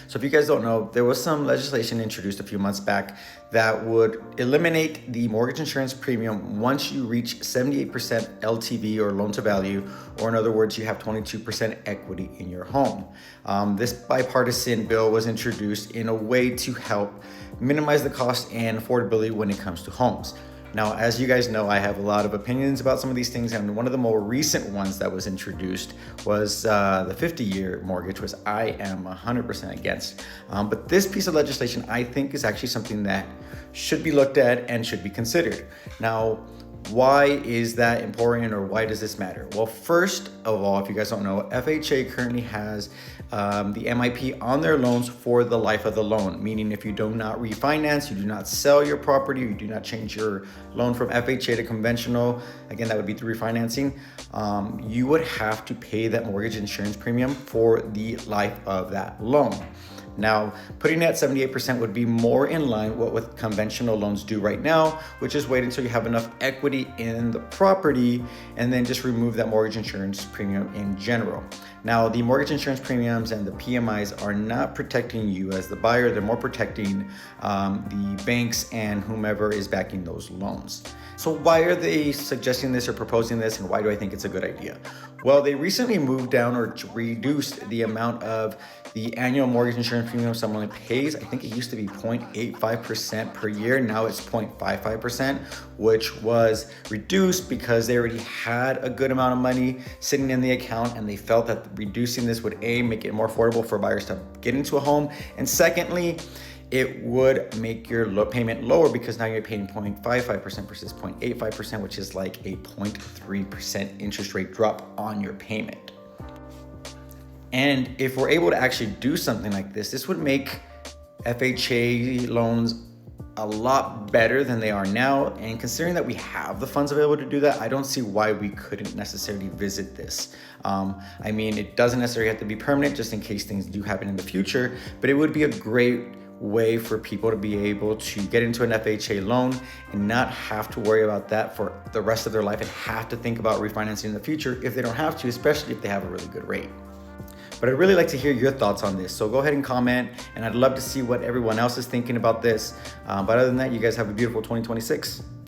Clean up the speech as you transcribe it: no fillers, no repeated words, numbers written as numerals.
So if you guys don't know, there was some legislation introduced a few months back that would eliminate the mortgage insurance premium once you reach 78% LTV or loan to value, or in other words, you have 22% equity in your home. This bipartisan bill was introduced in a way to help minimize the cost and affordability when it comes to homes. Now, as you guys know, I have a lot of opinions about some of these things, and one of the more recent ones that was introduced was the 50-year mortgage, which I am 100% against. But this piece of legislation, I think, is actually something that should be looked at and should be considered. Now, why is that important, or why does this matter? Well, first of all, if you guys don't know, FHA currently has the MIP on their loans for the life of the loan, meaning if you do not refinance, you do not sell your property, you do not change your loan from FHA to conventional, again, that would be through refinancing, you would have to pay that mortgage insurance premium for the life of that loan. Now, putting it at 78% would be more in line with what conventional loans do right now, which is wait until you have enough equity in the property and then just remove that mortgage insurance premium in general. Now, the mortgage insurance premiums and the PMIs are not protecting you as the buyer, they're more protecting the banks and whomever is backing those loans. So why are they suggesting this or proposing this, and why do I think it's a good idea? Well, they recently moved down or reduced the amount of the annual mortgage insurance premium someone pays. I think it used to be 0.85% per year. Now it's 0.55%, which was reduced because they already had a good amount of money sitting in the account, and they felt that reducing this would make it more affordable for buyers to get into a home. And secondly, it would make your payment lower because now you're paying 0.55% versus 0.85%, which is like a 0.3% interest rate drop on your payment. And if we're able to actually do something like this would make FHA loans a lot better than they are now. And considering that we have the funds available to do that, I don't see why we couldn't necessarily visit this. I mean, it doesn't necessarily have to be permanent, just in case things do happen in the future, but it would be a great way for people to be able to get into an FHA loan and not have to worry about that for the rest of their life and have to think about refinancing in the future if they don't have to, especially if they have a really good rate. But I'd really like to hear your thoughts on this. So go ahead and comment, and I'd love to see what everyone else is thinking about this. But other than that, you guys have a beautiful 2026.